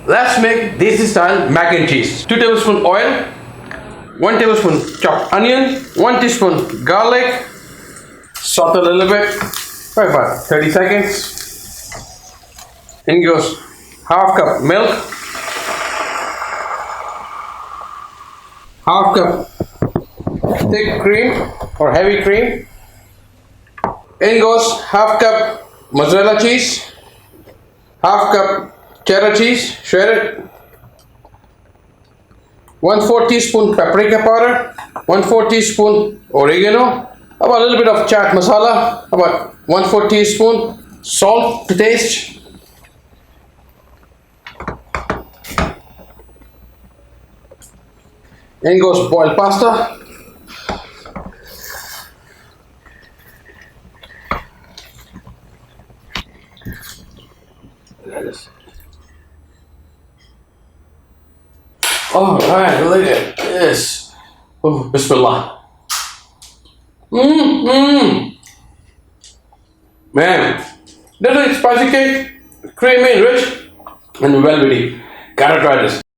Let's make desi style mac and cheese. 2 tablespoons oil, 1 tablespoon chopped onion, 1 teaspoon garlic. Saute a little bit for about 30 seconds. In goes half cup milk, half cup thick cream or heavy cream. In goes half cup mozzarella cheese, half cup cheddar cheese shredded, 1/4 teaspoon paprika powder, 1/4 teaspoon oregano, about a little bit of chaat masala, about 1/4 teaspoon salt to taste. In goes boiled pasta. All right, look at this. Oh, Bismillah. Man, little spicy cake, creamy, rich, and velvety. Gotta try this.